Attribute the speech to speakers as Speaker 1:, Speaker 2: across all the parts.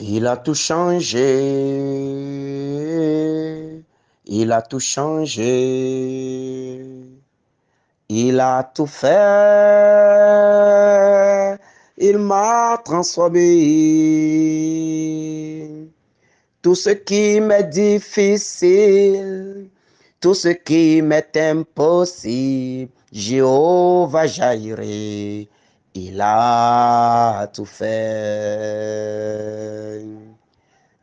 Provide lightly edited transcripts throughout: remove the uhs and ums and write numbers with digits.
Speaker 1: Il a tout changé. Il a tout changé. Il a tout fait. Il m'a transformé. Tout ce qui m'est difficile, tout ce qui m'est impossible, Jéhovah Jireh, il a tout fait.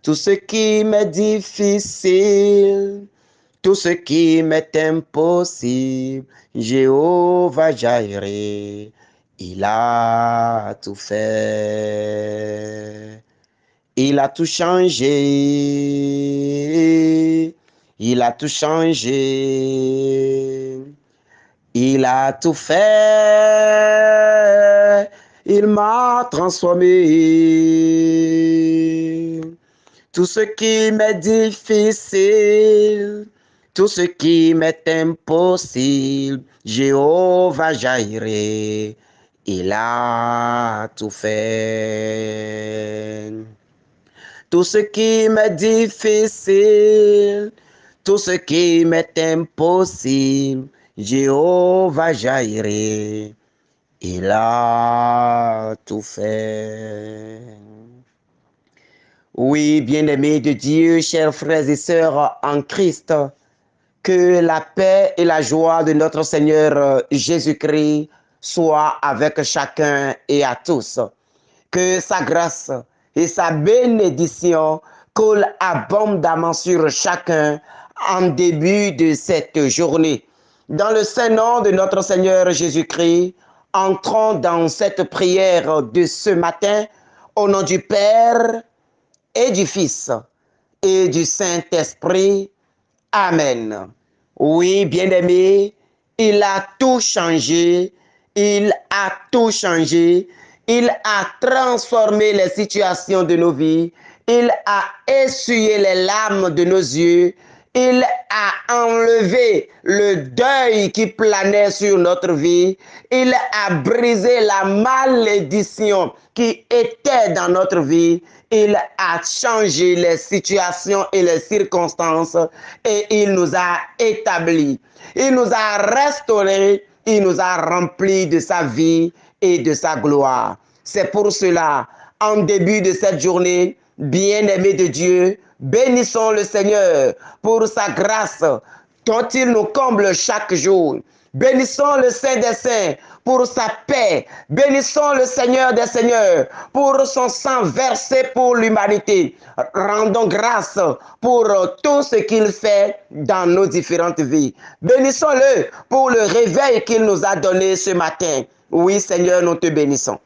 Speaker 1: Tout ce qui m'est difficile, tout ce qui m'est impossible, Jéhovah Jireh, il a tout fait. Il a tout changé. Il a tout changé. Il a tout fait. Il m'a transformé. Tout ce qui m'est difficile, tout ce qui m'est impossible, Jéhovah Jireh, il a tout fait. Tout ce qui m'est difficile, tout ce qui m'est impossible, Jéhovah Jireh, il a tout fait. Oui, bien-aimés de Dieu, chers frères et sœurs en Christ, que la paix et la joie de notre Seigneur Jésus-Christ soient avec chacun et à tous. Que sa grâce et sa bénédiction coulent abondamment sur chacun en début de cette journée. Dans le saint nom de notre Seigneur Jésus-Christ, entrons dans cette prière de ce matin au nom du Père et du Fils et du Saint-Esprit. Amen. Oui, bien-aimé, il a tout changé. Il a tout changé. Il a transformé les situations de nos vies. Il a essuyé les larmes de nos yeux. Il a enlevé le deuil qui planait sur notre vie. Il a brisé la malédiction qui était dans notre vie. Il a changé les situations et les circonstances et il nous a établis. Il nous a restaurés. Il nous a remplis de sa vie et de sa gloire. C'est pour cela, en début de cette journée, bien-aimés de Dieu, bénissons le Seigneur pour sa grâce dont il nous comble chaque jour. Bénissons le Saint des Saints pour sa paix. Bénissons le Seigneur des Seigneurs pour son sang versé pour l'humanité. Rendons grâce pour tout ce qu'il fait dans nos différentes vies. Bénissons-le pour le réveil qu'il nous a donné ce matin. Oui, Seigneur, nous te bénissons.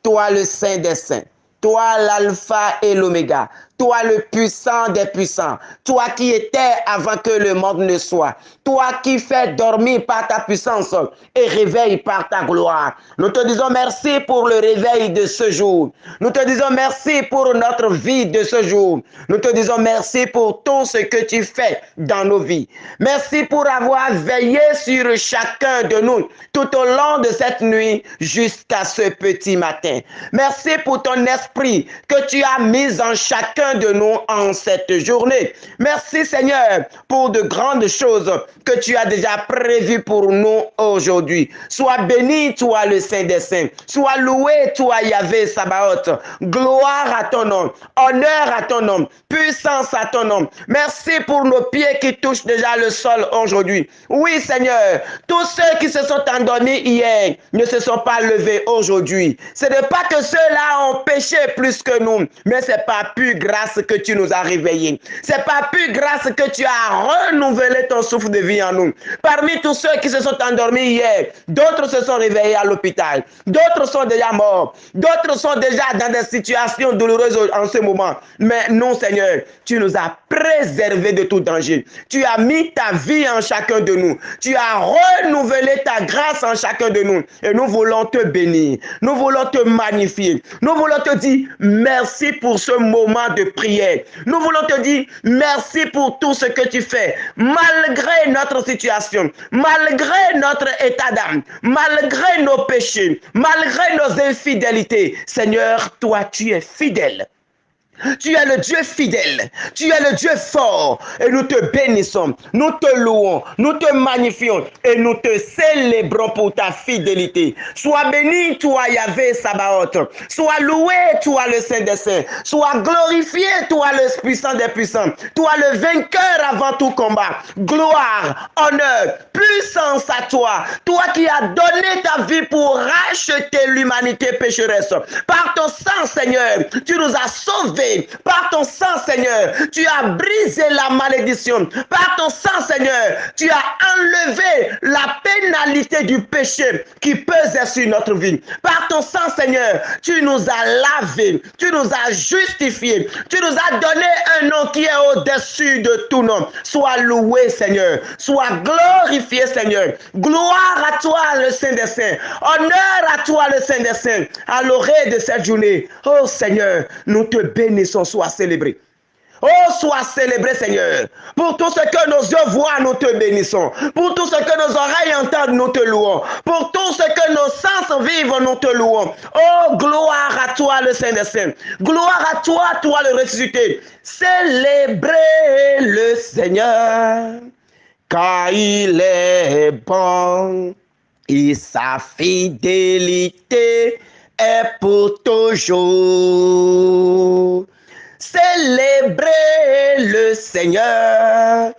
Speaker 1: Toi, le Saint des Saints. Toi, l'alpha et l'oméga. Toi, le puissant des puissants. Toi qui étais avant que le monde ne soit. Toi qui fais dormir par ta puissance et réveille par ta gloire. Nous te disons merci pour le réveil de ce jour. Nous te disons merci pour notre vie de ce jour. Nous te disons merci pour tout ce que tu fais dans nos vies. Merci pour avoir veillé sur chacun de nous tout au long de cette nuit jusqu'à ce petit matin. Merci pour ton esprit que tu as mis en chacun de nous en cette journée. Merci Seigneur pour de grandes choses que tu as déjà prévues pour nous aujourd'hui. Sois béni toi le Saint des Saints. Sois loué toi Yahvé Sabaoth. Gloire à ton nom. Honneur à ton nom. Puissance à ton nom. Merci pour nos pieds qui touchent déjà le sol aujourd'hui. Oui Seigneur, tous ceux qui se sont endormis hier ne se sont pas levés aujourd'hui. Ce n'est pas que ceux-là ont péché plus que nous, mais c'est par pure grâce que tu nous as réveillés. C'est par pure grâce que tu as renouvelé ton souffle de vie en nous. Parmi tous ceux qui se sont endormis hier, d'autres se sont réveillés à l'hôpital. D'autres sont déjà morts. D'autres sont déjà dans des situations douloureuses en ce moment. Mais non, Seigneur, tu nous as préservés de tout danger. Tu as mis ta vie en chacun de nous. Tu as renouvelé ta grâce en chacun de nous. Et nous voulons te bénir. Nous voulons te magnifier. Nous voulons te dire merci pour ce moment de prière. Nous voulons te dire merci pour tout ce que tu fais. Malgré notre situation, malgré notre état d'âme, malgré nos péchés, malgré nos infidélités, Seigneur, toi tu es fidèle. Tu es le Dieu fidèle. Tu es le Dieu fort. Et nous te bénissons. Nous te louons. Nous te magnifions. Et nous te célébrons pour ta fidélité. Sois béni, toi, Yahvé Sabaoth. Sois loué, toi, le Saint des Saints. Sois glorifié, toi, le puissant des puissants. Toi, le vainqueur avant tout combat. Gloire, honneur, puissance à toi. Toi qui as donné ta vie pour racheter l'humanité pécheresse. Par ton sang, Seigneur, tu nous as sauvés. Par ton sang, Seigneur, tu as brisé la malédiction. Par ton sang, Seigneur, tu as enlevé la pénalité du péché qui pesait sur notre vie. Par ton sang, Seigneur, tu nous as lavés, tu nous as justifiés, tu nous as donné un nom qui est au-dessus de tout nom. Sois loué, Seigneur. Sois glorifié, Seigneur. Gloire à toi, le Saint des Saints. Honneur à toi, le Saint des Saints. À l'oreille de cette journée, oh Seigneur, nous te bénissons, sois célébré. Oh, sois célébré, Seigneur. Pour tout ce que nos yeux voient, nous te bénissons. Pour tout ce que nos oreilles entendent, nous te louons. Pour tout ce que nos sens vivent, nous te louons. Oh, gloire à toi, le Saint des Saints. Gloire à toi, toi, le ressuscité. Célébrez le Seigneur, car il est bon et sa fidélité est pour toujours. Célébrez le Seigneur,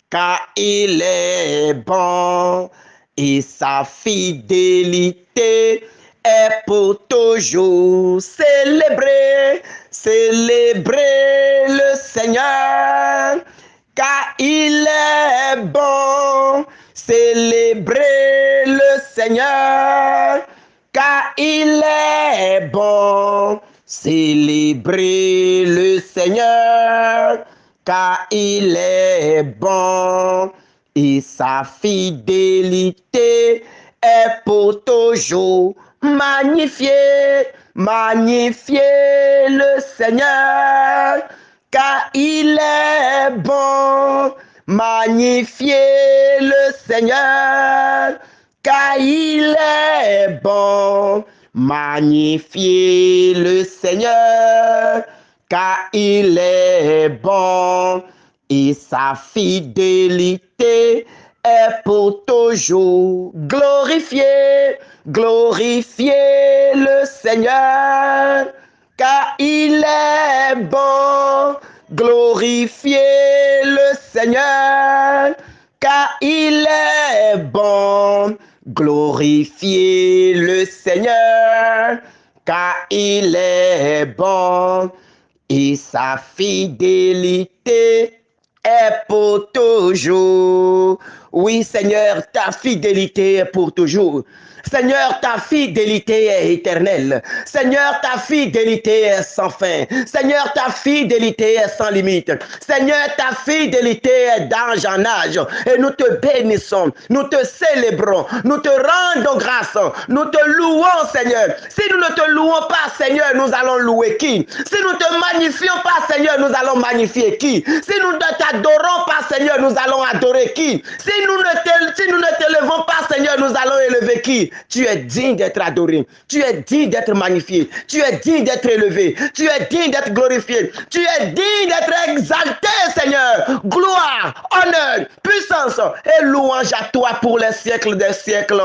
Speaker 1: car il est bon et sa fidélité est pour toujours. Célébrez, célébrez le Seigneur, car il est bon. Célébrez le Seigneur, car il est bon. Célébrez le Seigneur, car il est bon et sa fidélité est pour toujours. Magnifiez, magnifiez le Seigneur, car il est bon. Magnifiez le Seigneur, car il est bon. Magnifiez le Seigneur, car il est bon et sa fidélité est pour toujours. Glorifiez, glorifiez le Seigneur, car il est bon. Glorifiez le Seigneur, car il est bon. Glorifiez le Seigneur, car il est bon et sa fidélité est pour toujours. Oui, Seigneur, ta fidélité est pour toujours. Seigneur, ta fidélité est éternelle. Seigneur, ta fidélité est sans fin. Seigneur, ta fidélité est sans limite. Seigneur, ta fidélité est d'âge en âge. Et nous te bénissons, nous te célébrons, nous te rendons grâce, nous te louons, Seigneur. Si nous ne te louons pas, Seigneur, nous allons louer qui? Si nous ne te magnifions pas, Seigneur, nous allons magnifier qui? Si nous ne t'adorons pas, Seigneur, nous allons adorer qui? Si nous ne t'élevons pas, Seigneur, nous allons élever qui? Tu es digne d'être adoré, tu es digne d'être magnifié, tu es digne d'être élevé, tu es digne d'être glorifié, tu es digne d'être exalté, Seigneur. Gloire, honneur, puissance et louange à toi pour les siècles des siècles.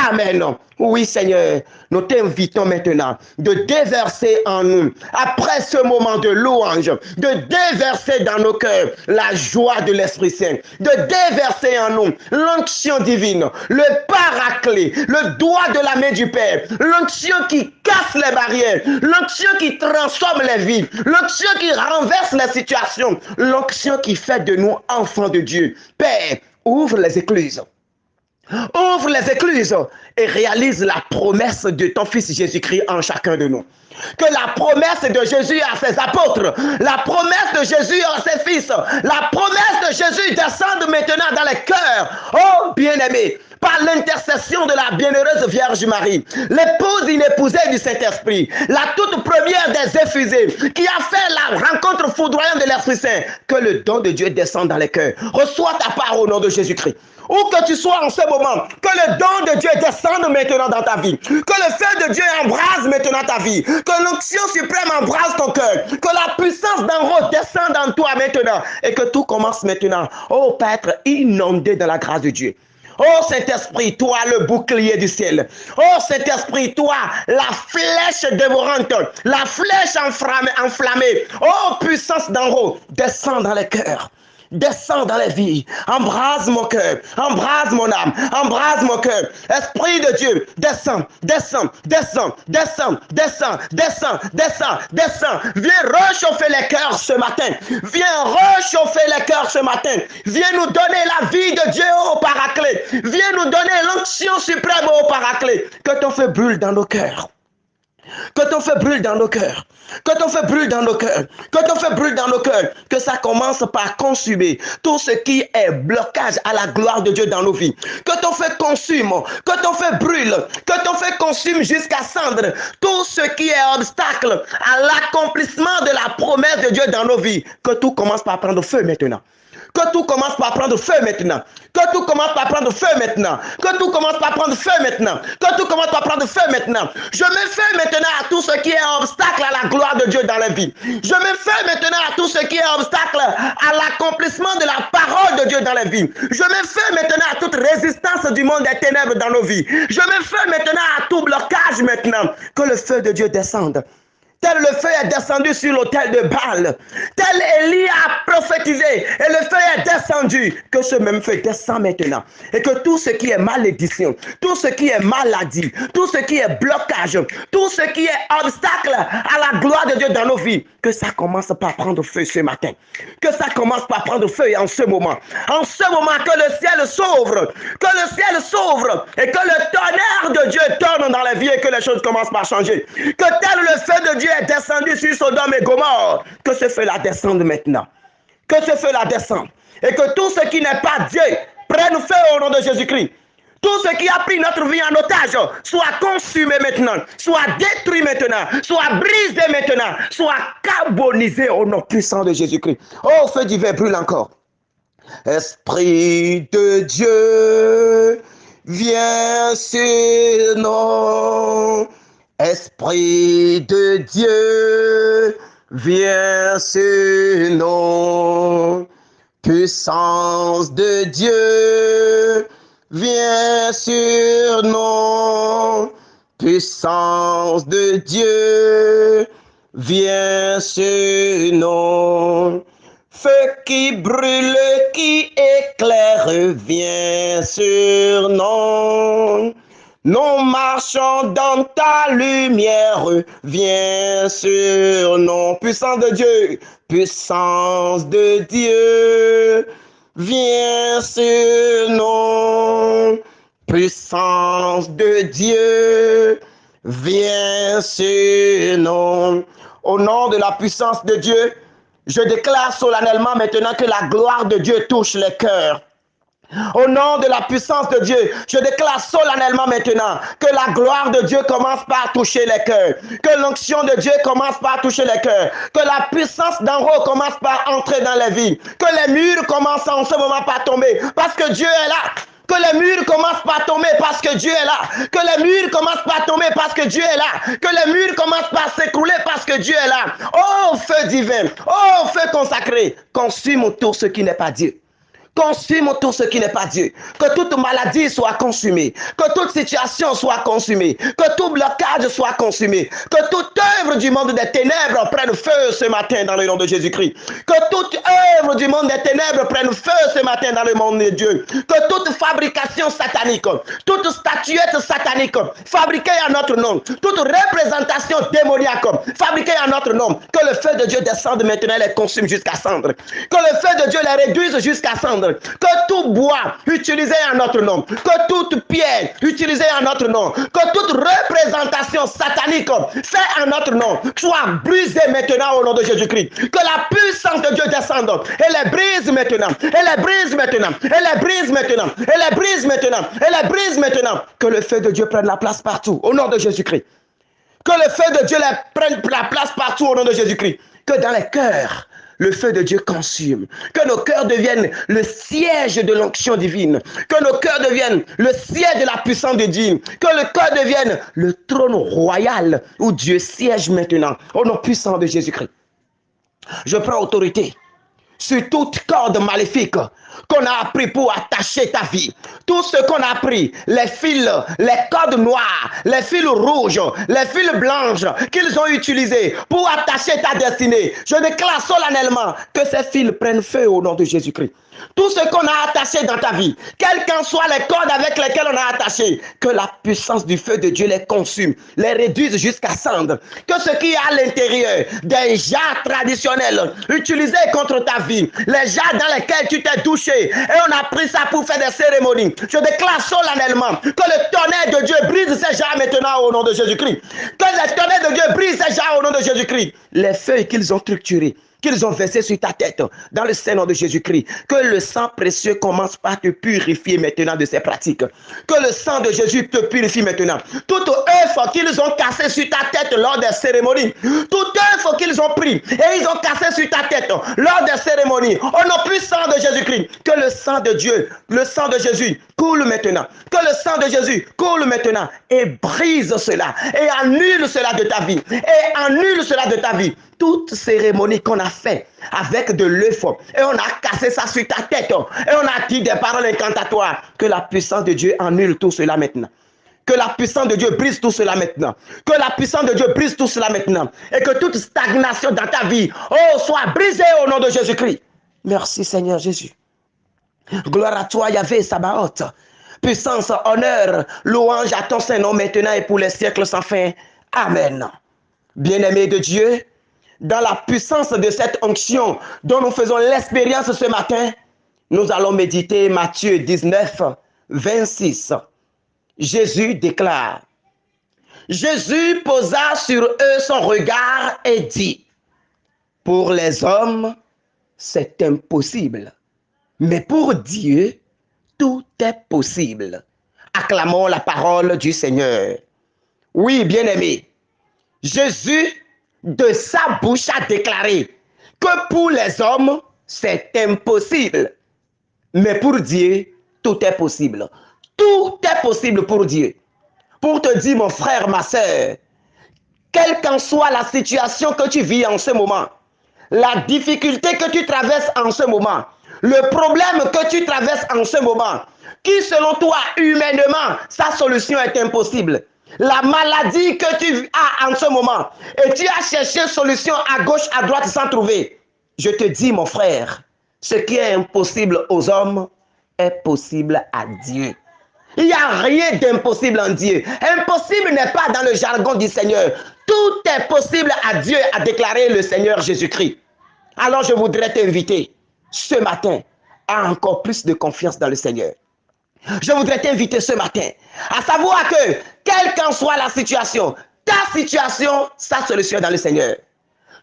Speaker 1: Amen. Oui, Seigneur, nous t'invitons maintenant de déverser en nous, après ce moment de louange, de déverser dans nos cœurs la joie de l'Esprit Saint, de déverser en nous l'onction divine, le paraclet, le doigt de la main du Père, l'onction qui casse les barrières, l'onction qui transforme les vies, l'onction qui renverse les situations, l'onction qui fait de nous enfants de Dieu. Père, ouvre les écluses. Ouvre les écluses et réalise la promesse de ton Fils Jésus-Christ en chacun de nous. Que la promesse de Jésus à ses apôtres, la promesse de Jésus à ses fils, la promesse de Jésus descende maintenant dans les cœurs. Oh bien-aimés, par l'intercession de la bienheureuse Vierge Marie, l'épouse inépousée du Saint-Esprit, la toute première des effusées, qui a fait la rencontre foudroyante de l'Esprit Saint, que le don de Dieu descende dans les cœurs. Reçois ta part au nom de Jésus-Christ. où que tu sois en ce moment, que le don de Dieu descende maintenant dans ta vie, que le feu de Dieu embrase maintenant ta vie, que l'onction suprême embrase ton cœur, que la puissance d'en haut descende en toi maintenant et que tout commence maintenant. Oh, Père, être inondé de la grâce de Dieu. Oh Saint-Esprit, toi le bouclier du ciel. Oh Saint-Esprit, toi la flèche dévorante, la flèche enflammée. Oh puissance d'en haut, descends dans les cœurs. Descends dans les vies, embrase mon cœur, embrase mon âme, embrase mon cœur. Esprit de Dieu, descends, descends, descends, descends, descends, descends, descends, descends. Viens réchauffer les cœurs ce matin. Viens réchauffer les cœurs ce matin. Viens nous donner la vie de Dieu au Paraclet. Viens nous donner l'onction suprême au Paraclet. Que ton feu brûle dans nos cœurs. Que ton feu brûle dans nos cœurs. Que ton feu brûle dans nos cœurs. Que ton feu brûle dans nos cœurs. Que ça commence par consumer tout ce qui est blocage à la gloire de Dieu dans nos vies. Que ton feu consume. Que ton feu brûle. Que ton feu consume jusqu'à cendre tout ce qui est obstacle à l'accomplissement de la promesse de Dieu dans nos vies. Que tout commence par prendre feu maintenant. Que tout commence par prendre feu maintenant. Que tout commence par prendre feu maintenant. Que tout commence par prendre feu maintenant. Que tout commence par prendre feu maintenant. Je mets feu maintenant à tout ce qui est obstacle à la gloire de Dieu dans la vie. Je mets feu maintenant à tout ce qui est obstacle à l'accomplissement de la parole de Dieu dans la vie. Je mets feu maintenant à toute résistance du monde des ténèbres dans nos vies. Je mets feu maintenant à tout blocage maintenant. Que le feu de Dieu descende. Tel le feu est descendu sur l'autel de Baal. Tel Élie a prophétisé et le feu est descendu. Que ce même feu descend maintenant. Et que tout ce qui est malédiction, tout ce qui est maladie, tout ce qui est blocage, tout ce qui est obstacle à la gloire de Dieu dans nos vies, que ça commence par prendre feu ce matin. Que ça commence par prendre feu en ce moment. En ce moment, que le ciel s'ouvre. Que le ciel s'ouvre. Et que le tonnerre de Dieu tourne dans la vie et que les choses commencent par changer. Que tel le feu de Dieu est descendu sur Sodome et Gomorrhe. Que ce feu-là descende maintenant. Que ce feu-là descende. Et que tout ce qui n'est pas Dieu prenne feu au nom de Jésus-Christ. Tout ce qui a pris notre vie en otage soit consumé maintenant, soit détruit maintenant, soit brisé maintenant, soit carbonisé au nom puissant de Jésus-Christ. Oh, feu divin brûle encore. Esprit de Dieu, viens sur nous. Esprit de Dieu, viens sur nous. Puissance de Dieu, viens sur nous. Puissance de Dieu, viens sur nous. Feu qui brûle, qui éclaire, viens sur nous. Nous marchons dans ta lumière, viens sur nous. Puissance de Dieu, puissance de Dieu, viens sur nous. Puissance de Dieu, viens sur nous. Au nom de la puissance de Dieu, je déclare solennellement maintenant que la gloire de Dieu touche les cœurs. Au nom de la puissance de Dieu, je déclare solennellement maintenant que la gloire de Dieu commence par toucher les cœurs, que l'onction de Dieu commence par toucher les cœurs, que la puissance d'en haut commence par entrer dans les vies, que les murs commencent en ce moment par tomber, parce que Dieu est là. Que les murs commencent par tomber parce que Dieu est là. Que les murs commencent par tomber parce que Dieu est là. Que les murs commencent par s'écrouler parce que Dieu est là. Oh feu divin, oh feu consacré, consume tout ce qui n'est pas Dieu. Consume tout ce qui n'est pas Dieu. Que toute maladie soit consumée. Que toute situation soit consumée. Que tout blocage soit consumé. Que toute œuvre du monde des ténèbres prenne feu ce matin dans le nom de Jésus-Christ. Que toute œuvre du monde des ténèbres prenne feu ce matin dans le monde de Dieu. Que toute fabrication satanique, toute statuette satanique fabriquée en notre nom, toute représentation démoniaque fabriquée en notre nom, que le feu de Dieu descende maintenant et les consume jusqu'à cendre. Que le feu de Dieu les réduise jusqu'à cendre. Que tout bois utilisé en notre nom, que toute pierre utilisée en notre nom, que toute représentation satanique faite en notre nom soit brisée maintenant au nom de Jésus-Christ. Que la puissance de Dieu descende et les brise maintenant, et les brise maintenant, et les brise maintenant, et les brise maintenant, et les brise maintenant. Que le feu de Dieu prenne la place partout au nom de Jésus-Christ. Que le feu de Dieu prenne la place partout au nom de Jésus-Christ. Que dans les cœurs, le feu de Dieu consume. Que nos cœurs deviennent le siège de l'onction divine. Que nos cœurs deviennent le siège de la puissance de Dieu. Que le cœur devienne le trône royal où Dieu siège maintenant. Au nom puissant de Jésus-Christ. Je prends autorité sur toute corde maléfique qu'on a appris pour attacher ta vie. Tout ce qu'on a appris, les fils, les cordes noires, les fils rouges, les fils blanches qu'ils ont utilisés pour attacher ta destinée. Je déclare solennellement que ces fils prennent feu au nom de Jésus-Christ. Tout ce qu'on a attaché dans ta vie, quelles qu'en soient les cordes avec lesquelles on a attaché, que la puissance du feu de Dieu les consume, les réduise jusqu'à cendre. Que ce qui est à l'intérieur des jarres traditionnels utilisés contre ta vie, les jarres dans lesquels tu t'es douché, et on a pris ça pour faire des cérémonies. Je déclare solennellement que le tonnerre de Dieu brise ces jarres maintenant au nom de Jésus-Christ. Que le tonnerre de Dieu brise ces jarres au nom de Jésus-Christ. Les feuilles qu'ils ont structurées, qu'ils ont versé sur ta tête, dans le Saint-Nom de Jésus-Christ. Que le sang précieux commence par te purifier maintenant de ces pratiques. Que le sang de Jésus te purifie maintenant. Toute œuvre qu'ils ont cassée sur ta tête lors des cérémonies, toute œuvre qu'ils ont pris et ils ont cassé sur ta tête lors des cérémonies, au nom puissant de Jésus-Christ, que le sang de Dieu, le sang de Jésus coule maintenant. Que le sang de Jésus coule maintenant et brise cela et annule cela de ta vie. Et annule cela de ta vie. Toute cérémonie qu'on a fait avec de l'œuf et on a cassé ça sur ta tête et on a dit des paroles incantatoires, que la puissance de Dieu annule tout cela maintenant. Que la puissance de Dieu brise tout cela maintenant. Que la puissance de Dieu brise tout cela maintenant. Et que toute stagnation dans ta vie, soit brisée au nom de Jésus-Christ. Merci Seigneur Jésus. Gloire à toi Yahvé Sabaoth. Puissance, honneur, louange à ton Saint-Nom maintenant et pour les siècles sans fin. Amen. Bien-aimés de Dieu, dans la puissance de cette onction dont nous faisons l'expérience ce matin, nous allons méditer Matthieu 19, 26. Jésus déclare, Jésus posa sur eux son regard et dit, pour les hommes, c'est impossible, mais pour Dieu, tout est possible. Acclamons la parole du Seigneur. Oui, bien-aimés, Jésus de sa bouche a déclaré que pour les hommes, c'est impossible. Mais pour Dieu, tout est possible. Tout est possible pour Dieu. Pour te dire, mon frère, ma soeur, quelle qu'en soit la situation que tu vis en ce moment, la difficulté que tu traverses en ce moment, le problème que tu traverses en ce moment, qui selon toi, humainement, sa solution est impossible. La maladie que tu as en ce moment, et tu as cherché solution à gauche, à droite sans trouver. Je te dis, mon frère, ce qui est impossible aux hommes est possible à Dieu. Il n'y a rien d'impossible en Dieu. Impossible n'est pas dans le jargon du Seigneur. Tout est possible à Dieu, a déclaré le Seigneur Jésus-Christ. Alors je voudrais t'inviter ce matin à encore plus de confiance dans le Seigneur. Je voudrais t'inviter ce matin à savoir que, quelle qu'en soit la situation, ta situation, sa solution est dans le Seigneur.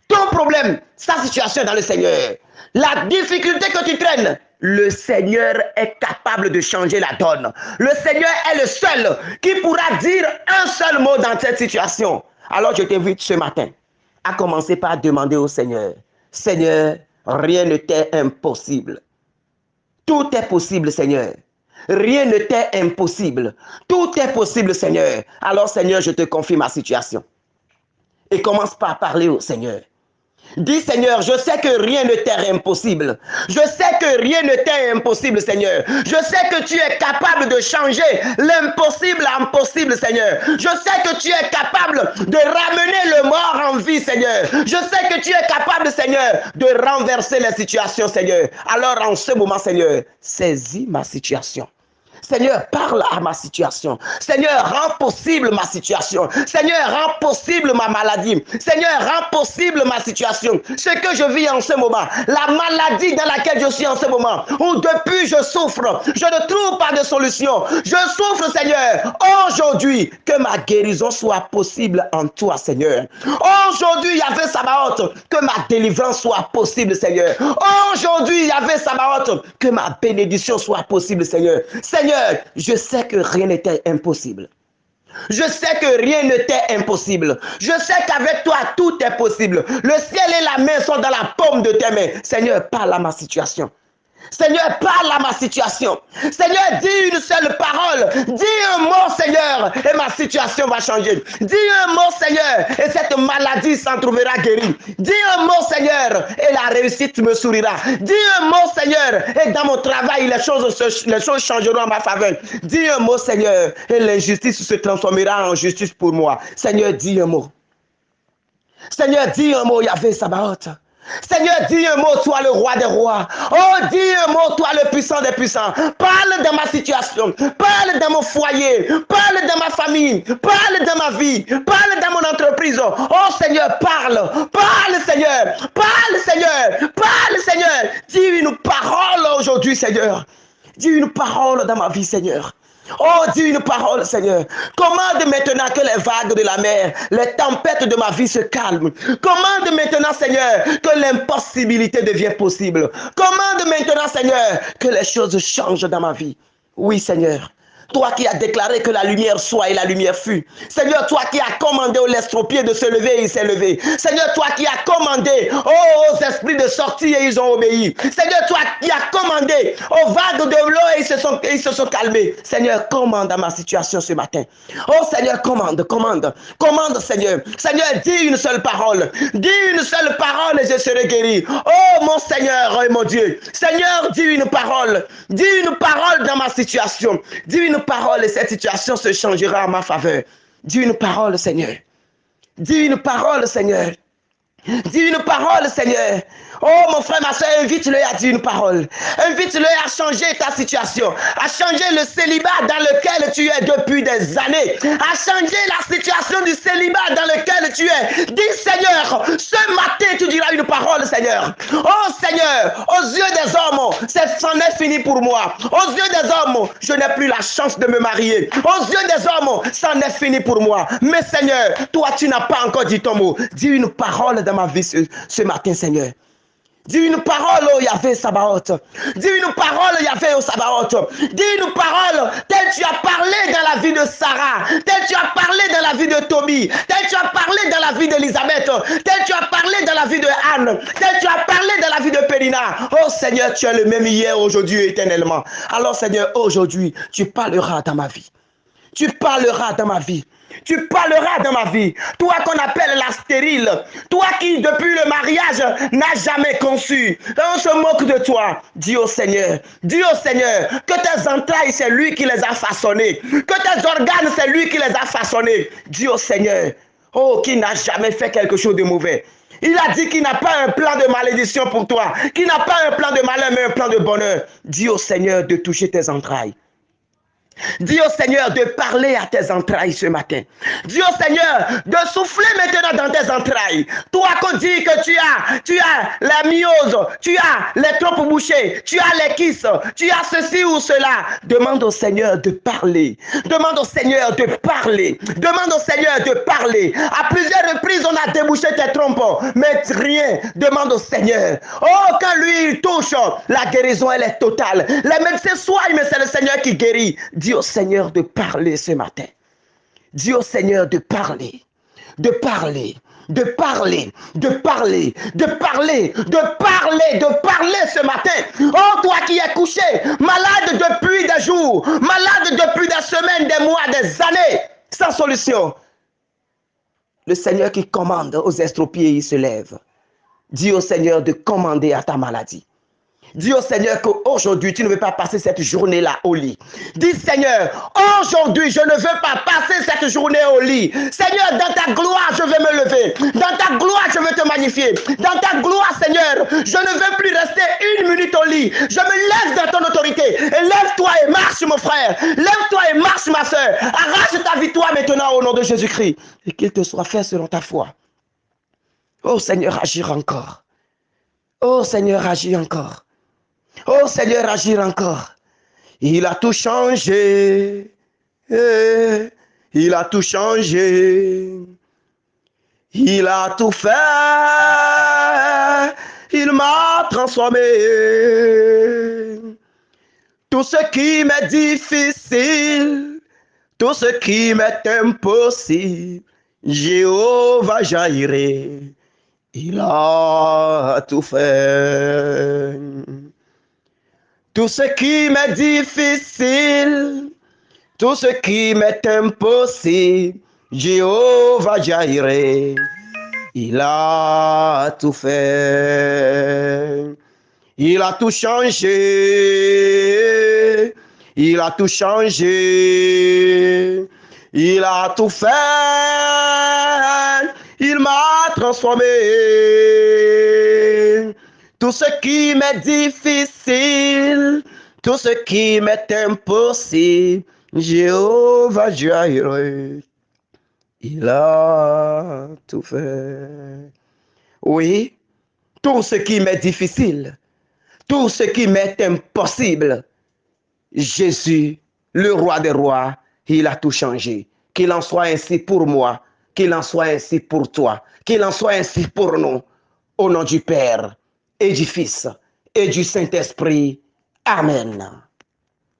Speaker 1: Ton problème, sa situation est dans le Seigneur. La difficulté que tu traînes, le Seigneur est capable de changer la donne. Le Seigneur est le seul qui pourra dire un seul mot dans cette situation. Alors je t'invite ce matin à commencer par demander au Seigneur, Seigneur, rien ne t'est impossible. Tout est possible, Seigneur. Rien ne t'est impossible. Tout est possible, Seigneur. Alors, Seigneur, je te confie ma situation. Et commence par parler au Seigneur. Dis, Seigneur, je sais que rien ne t'est impossible. Je sais que rien ne t'est impossible, Seigneur. Je sais que tu es capable de changer l'impossible en possible, Seigneur. Je sais que tu es capable de ramener le mort en vie, Seigneur. Je sais que tu es capable, Seigneur, de renverser les situations, Seigneur. Alors, en ce moment, Seigneur, saisis ma situation. Seigneur, parle à ma situation. Seigneur, rends possible ma situation. Seigneur, rends possible ma maladie. Seigneur, rends possible ma situation. Ce que je vis en ce moment, la maladie dans laquelle je suis en ce moment, où depuis je souffre, je ne trouve pas de solution. Je souffre, Seigneur. Aujourd'hui, que ma guérison soit possible en toi, Seigneur. Aujourd'hui, Yahvé Sabaoth, que ma délivrance soit possible, Seigneur. Aujourd'hui, Yahvé Sabaoth, que ma bénédiction soit possible, Seigneur. Seigneur, je sais que rien n'était impossible. Je sais que rien ne t'est impossible. Je sais qu'avec toi, tout est possible. Le ciel et la main sont dans la paume de tes mains. Seigneur, parle à ma situation. Seigneur, parle à ma situation. Seigneur, dis une seule parole. Dis un mot, Seigneur, et ma situation va changer. Dis un mot, Seigneur, et cette maladie s'en trouvera guérie. Dis un mot, Seigneur, et la réussite me sourira. Dis un mot, Seigneur, et dans mon travail, les choses changeront en ma faveur. Dis un mot, Seigneur, et l'injustice se transformera en justice pour moi. Seigneur, dis un mot. Seigneur, dis un mot, Yahvé Sabaoth. Seigneur, dis un mot, toi le roi des rois. Oh, dis un mot, toi le puissant des puissants. Parle de ma situation. Parle de mon foyer. Parle de ma famille. Parle de ma vie. Parle de mon entreprise. Oh Seigneur, parle. Parle Seigneur. Parle Seigneur. Parle Seigneur. Dis une parole aujourd'hui Seigneur. Dis une parole dans ma vie Seigneur. Oh, dis une parole, Seigneur. Commande maintenant que les vagues de la mer, les tempêtes de ma vie se calment. Commande maintenant, Seigneur, que l'impossibilité devienne possible. Commande maintenant, Seigneur, que les choses changent dans ma vie. Oui, Seigneur. Toi qui as déclaré que la lumière soit et la lumière fut. Seigneur, toi qui as commandé aux estropiés de se lever et il s'est levé. Seigneur, toi qui as commandé aux esprits de sortir et ils ont obéi. Seigneur, toi qui as commandé aux vagues de l'eau et ils se sont calmés. Seigneur, commande à ma situation ce matin. Oh Seigneur, commande, commande. Commande Seigneur. Seigneur, dis une seule parole. Dis une seule parole et je serai guéri. Oh mon Seigneur et mon Dieu. Seigneur, dis une parole. Dis une parole dans ma situation. Dis une parole et cette situation se changera en ma faveur. Dis une parole, Seigneur. Dis une parole, Seigneur. Dis une parole, Seigneur. Oh, mon frère, ma soeur, invite-le à dire une parole. Invite-le à changer ta situation. À changer le célibat dans lequel tu es depuis des années. À changer la situation du célibat dans lequel tu es. Dis, Seigneur, ce matin, tu diras une parole, Seigneur. Oh, Seigneur, aux yeux des hommes, c'en est fini pour moi. Aux yeux des hommes, je n'ai plus la chance de me marier. Aux yeux des hommes, c'en est fini pour moi. Mais, Seigneur, toi, tu n'as pas encore dit ton mot. Dis une parole dans ma vie ce matin, Seigneur. Dis une parole au Yahvé Sabaoth. Dis une parole Yahvé au Sabaoth. Dis une parole telle tu as parlé dans la vie de Sarah, telle tu as parlé dans la vie de Tobie, telle tu as parlé dans la vie d'Elisabeth, telle tu as parlé dans la vie de Anne, telle tu as parlé dans la vie de Périna. Oh Seigneur, tu es le même hier, aujourd'hui, éternellement. Alors Seigneur, aujourd'hui, tu parleras dans ma vie. Tu parleras dans ma vie. Tu parleras dans ma vie. Toi qu'on appelle la stérile. Toi qui, depuis le mariage, n'as jamais conçu. On se moque de toi. Dis au Seigneur. Dis au Seigneur que tes entrailles, c'est lui qui les a façonnées. Que tes organes, c'est lui qui les a façonnés. Dis au Seigneur. Oh, qui n'a jamais fait quelque chose de mauvais. Il a dit qu'il n'a pas un plan de malédiction pour toi. Qu'il n'a pas un plan de malheur, mais un plan de bonheur. Dis au Seigneur de toucher tes entrailles. Dis au Seigneur de parler à tes entrailles ce matin. Dis au Seigneur de souffler maintenant dans tes entrailles. Toi qu'on dit que tu as la myose, tu as les trompes bouchées, tu as les kisses, tu as ceci ou cela. Demande au Seigneur de parler. Demande au Seigneur de parler. Demande au Seigneur de parler. À plusieurs reprises, on a débouché tes trompes, mais rien. Demande au Seigneur. Oh, quand lui il touche, la guérison elle est totale. Les médecins soignent, mais c'est le Seigneur qui guérit. Dis au Seigneur de parler ce matin. Dis au Seigneur de parler. De parler. De parler. De parler. De parler. De parler. De parler ce matin. Oh, toi qui es couché, malade depuis des jours, malade depuis des semaines, des mois, des années, sans solution. Le Seigneur qui commande aux estropiés, il se lève. Dis au Seigneur de commander à ta maladie. Dis au Seigneur qu'aujourd'hui, tu ne veux pas passer cette journée-là au lit. Dis, Seigneur, aujourd'hui, je ne veux pas passer cette journée au lit. Seigneur, dans ta gloire, je vais me lever. Dans ta gloire, je veux te magnifier. Dans ta gloire, Seigneur, je ne veux plus rester une minute au lit. Je me lève dans ton autorité. Et lève-toi et marche, mon frère. Lève-toi et marche, ma soeur. Arrache ta victoire maintenant au nom de Jésus-Christ. Et qu'il te soit fait selon ta foi. Oh Seigneur, agir encore. Oh Seigneur, agis encore. Oh Seigneur, agir encore. Il a tout changé. Il a tout changé. Il a tout fait. Il m'a transformé. Tout ce qui m'est difficile, Tout ce qui m'est impossible, Jéhovah Jireh, il a tout fait. Tout ce qui m'est difficile, tout ce qui m'est impossible, Jéhovah Jireh, il a tout fait. Il a tout changé. Il a tout changé. Il a tout fait. Il m'a transformé. Tout ce qui m'est difficile, tout ce qui m'est impossible, Jéhovah Jireh, il a tout fait. Oui, tout ce qui m'est difficile, tout ce qui m'est impossible, Jésus, le roi des rois, il a tout changé. Qu'il en soit ainsi pour moi, qu'il en soit ainsi pour toi, qu'il en soit ainsi pour nous. Au nom du Père et du Fils et du Saint-Esprit. Amen.